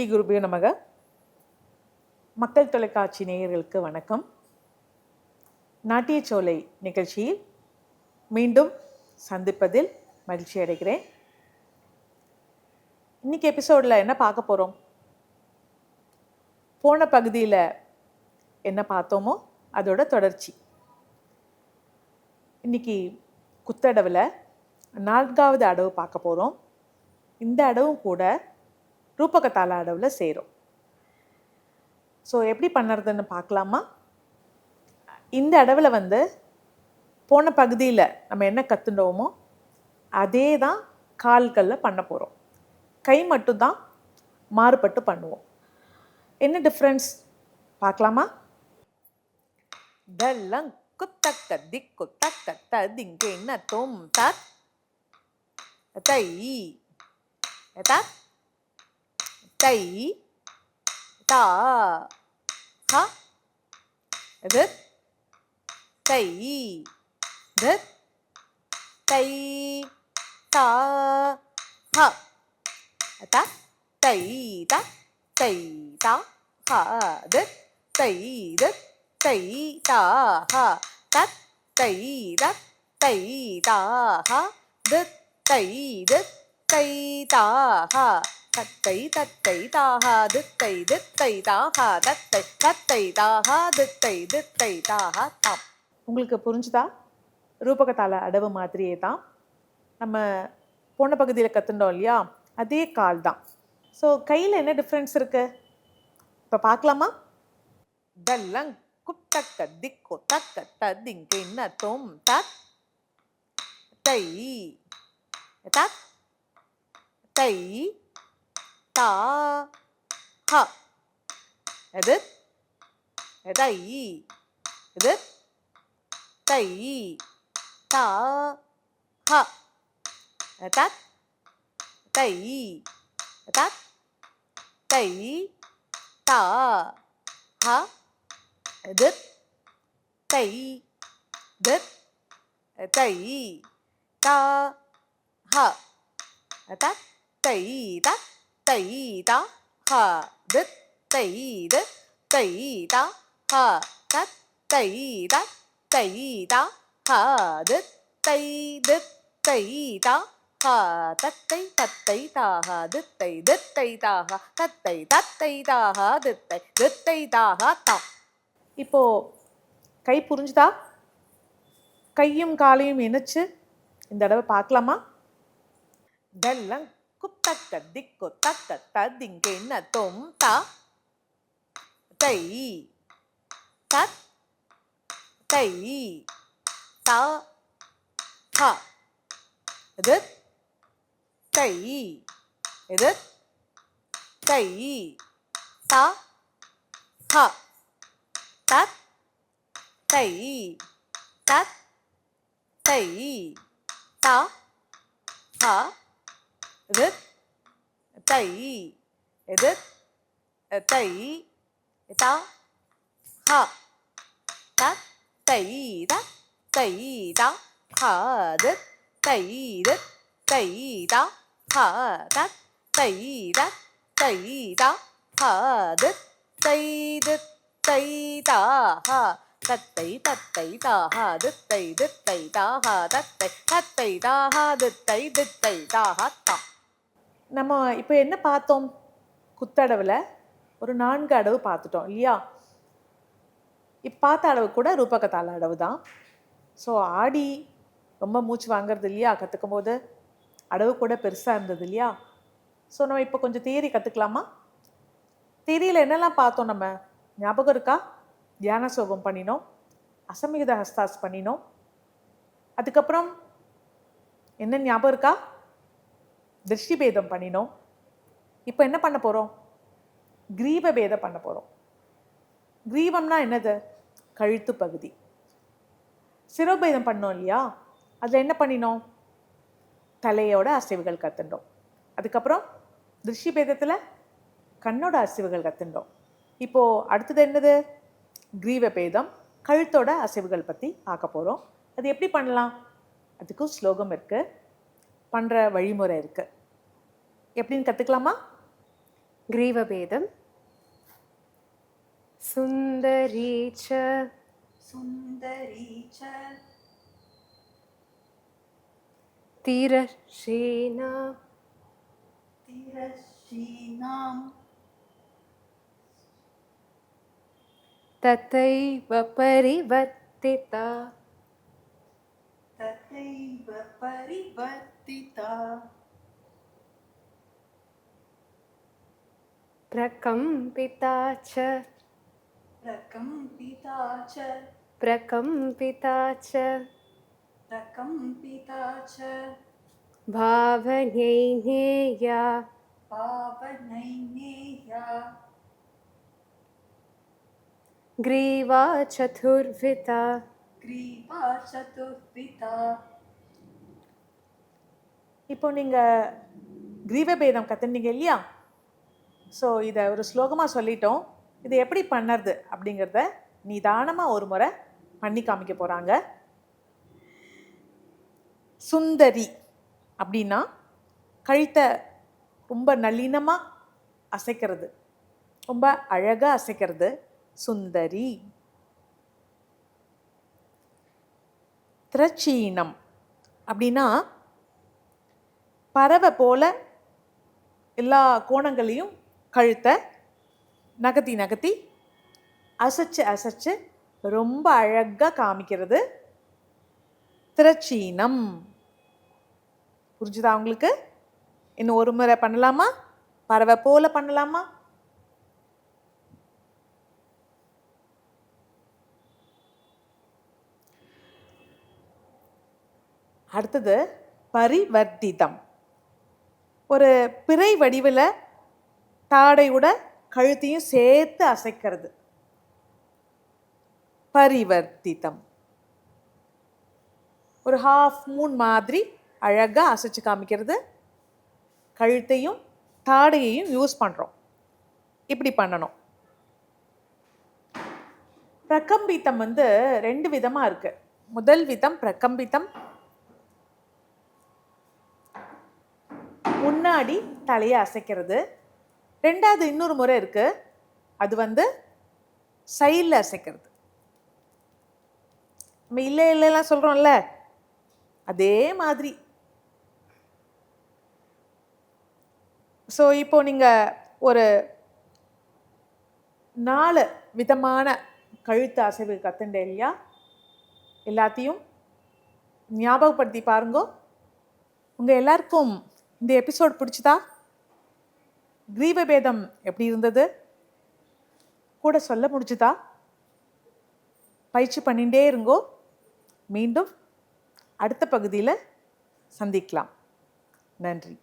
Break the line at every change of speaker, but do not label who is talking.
ஸ்ரீ குருபியோ நமக. மக்கள் தொலைக்காட்சி நேயர்களுக்கு வணக்கம். நாட்டியச்சோலை நிகழ்ச்சியில் மீண்டும் சந்திப்பதில் மகிழ்ச்சி அடைகிறேன். இன்னைக்கு எபிசோடில் என்ன பார்க்க போகிறோம்? போன பகுதியில் என்ன பார்த்தோமோ அதோட தொடர்ச்சி. இன்னைக்கு குத்தடவில் 4வது அடவு பார்க்க போகிறோம். இந்த அடவும் கூட ரூபகதாள அடவில் சேரும். ஸோ எப்படி பண்ணுறதுன்னு பார்க்கலாமா? இந்த அடவில் போன பகுதியில் நம்ம என்ன கற்றுண்டோமோ அதே தான் கால்களில் பண்ண போகிறோம். கை மட்டும்தான் மாறுபட்டு பண்ணுவோம். என்ன டிஃப்ரென்ஸ் பார்க்கலாமா? தல்லங் குத்தக்க திக்கு தக்க ததிங்கே ந தொம் தத் தை தத் தை தா ஹ தித் தை தித் தை தா ஹ தத் தை தத் தை தா ஹ தித் தை தித் தை தா ஹ தத் தை தத் தை தா ஹ தித் தை தித் தை தா ஹ தத்தை தத்தை தாஹ தித்தை தித்தை தாஹ தத்தை தத்தை தாஹ தித்தை தித்தை தாஹ தாம். உங்களுக்கு புரிஞ்சுதா? ரூபகதாள அடவு மாதிரியே தான் நம்ம போன பகுதியில் கற்றுண்டோம் இல்லையா? அதே கால் தான். ஸோ கையில் என்ன டிஃப்ரென்ஸ் இருக்கு இப்போ பார்க்கலாமா? தல்லங் குத்தக்க திக்கு தக்க ததிங்கே ந தொம் தத் தை தத் தை தா ஹ தித் தை தித் தை தா ஹ தத் தை தத் தை தா ஹ தித் தை தித் தை தா ஹ தத் தை தத் தை தா ஹ தித் தை தித் தை தா ஹ தத் தை தத் தை தா ஹ தித் தை தித் தை தா ஹ தத்தை தத்தை தாஹ தித்தை தித்தை தாஹ தத்தை தத்தை தாஹ தித்தை தித்தை தாஹ தாம். இப்போ கை புரிஞ்சுதா? கையும் காலையும் இணைச்சு இந்த தடவை பார்க்கலாமா? தல்லங் குத்தக்க திக்கு தக்க ததிங்கே ந தொம் தா தை தத் தை தா ஹ தித் தை தித் தை தா ஹ தத் தை தத் தை தா ஹ தித் தை தித் தை தா ஹ தத் தை தத் தை தா ஹ தித் தை தித் தை தா ஹ தத் தை தத் தை தா ஹ தித் தை தித் தை தா ஹ தத்தை தத்தை தாஹ தித்தை தித்தை தாஹ தத்தை தத்தை தாஹ தித்தை தித்தை தாஹ தாம். நம்ம இப்போ என்ன பார்த்தோம்? குத்தடவில் ஒரு 4 அடவு பார்த்துட்டோம் இல்லையா? இப்போ பார்த்த அளவு கூட ரூபகதாள அடவு தான். ஸோ ஆடி ரொம்ப மூச்சு வாங்கிறது இல்லையா? கற்றுக்கும் போது அடவு கூட பெருசாக இருந்தது இல்லையா? ஸோ நம்ம இப்போ கொஞ்சம் தியரி கற்றுக்கலாமா? தியரியில் என்னெல்லாம் பார்த்தோம் நம்ம ஞாபகம் இருக்கா? தியான சோகம் பண்ணினோம், அசமிகித ஹஸ்தாஸ் பண்ணினோம். அதுக்கப்புறம் என்ன ஞாபகம் இருக்கா? திருஷ்டி பேதம் பண்ணினோம். இப்போ என்ன பண்ண போகிறோம்? கிரீவ பேதம் பண்ண போகிறோம். கிரீவம்னா என்னது? கழுத்து பகுதி. சிரோபேதம் பண்ணோம் இல்லையா? அதில் என்ன பண்ணினோம்? தலையோட அசைவுகள் கற்றுண்டோம். அதுக்கப்புறம் திருஷ்டி பேதத்தில் கண்ணோட அசைவுகள் கற்றுண்டோம். இப்போது அடுத்தது என்னது? கிரீவ பேதம், கழுத்தோட அசைவுகள் பற்றி பார்க்க போகிறோம். அது எப்படி பண்ணலாம்? அதுக்கும் ஸ்லோகம் இருக்குது, பண்ணுற வழிமுறை இருக்குது. எப்படின்னு கற்றுக்கலாமா?
ग्रीवभेदं सुन्दरी च तिरश्चीना तथैव परिवर्तिता प्रकम्पिता च भावनैनेया ग्रीवा चतुर्विधा
இப்போ நீங்கள் கிரீவபேதம் கற்றுனீங்க இல்லையா? ஸோ இதை ஒரு ஸ்லோகமாக சொல்லிட்டோம். இது எப்படி பண்ணுறது அப்படிங்கிறத நிதானமாக ஒரு முறை பண்ணி காமிக்க போகிறாங்க. சுந்தரி அப்படின்னா கழுத்தை ரொம்ப நளினமாக அசைக்கிறது, ரொம்ப அழகாக அசைக்கிறது சுந்தரி. திரச்சீனம் அப்படின்னா பறவை போல எல்லா கோணங்களையும் கழுத்தை நகர்த்தி நகர்த்தி அசைச்சு அசைச்சு ரொம்ப அழகாக காமிக்கிறது திரச்சீனம். புரிஞ்சுதா உங்களுக்கு? இன்னும் ஒரு முறை பண்ணலாமா? பறவை போல பண்ணலாமா? அடுத்தது பரிவர்த்திதம். ஒரு பிறை வடிவில் தாடையோட கழுத்தையும் சேர்த்து அசைக்கிறது பரிவர்த்திதம். ஒரு ஹாஃப் மூன் மாதிரி அழகாக அசைச்சு காமிக்கிறது. கழுத்தையும் தாடையையும் யூஸ் பண்ணுறோம். இப்படி பண்ணணும். பிரகம்பித்தம் வந்து 2 விதமாக இருக்குது. முதல் விதம் பிரகம்பித்தம், முன்னாடி தலையை அசைக்கிறது. ரெண்டாவது இன்னொரு முறை இருக்கு, அது வந்து சைடில் அசைக்கிறது. நம்ம இல்லை இல்லைலாம் சொல்கிறோம்ல, அதே மாதிரி. ஸோ இப்போ நீங்கள் ஒரு 4 விதமான கழுத்து அசைவு கற்றுண்டே இல்லையா? எல்லாத்தையும் ஞாபகப்படுத்தி பாருங்கோ. உங்கள் எல்லாருக்கும் இந்த எபிசோட் பிடிச்சதா? கிரீவபேதம் எப்படி இருந்தது கூட சொல்ல முடிச்சுதா? பயிற்சி பண்ணிகிட்டே இருங்கோ. மீண்டும் அடுத்த பகுதியில் சந்திக்கலாம். நன்றி.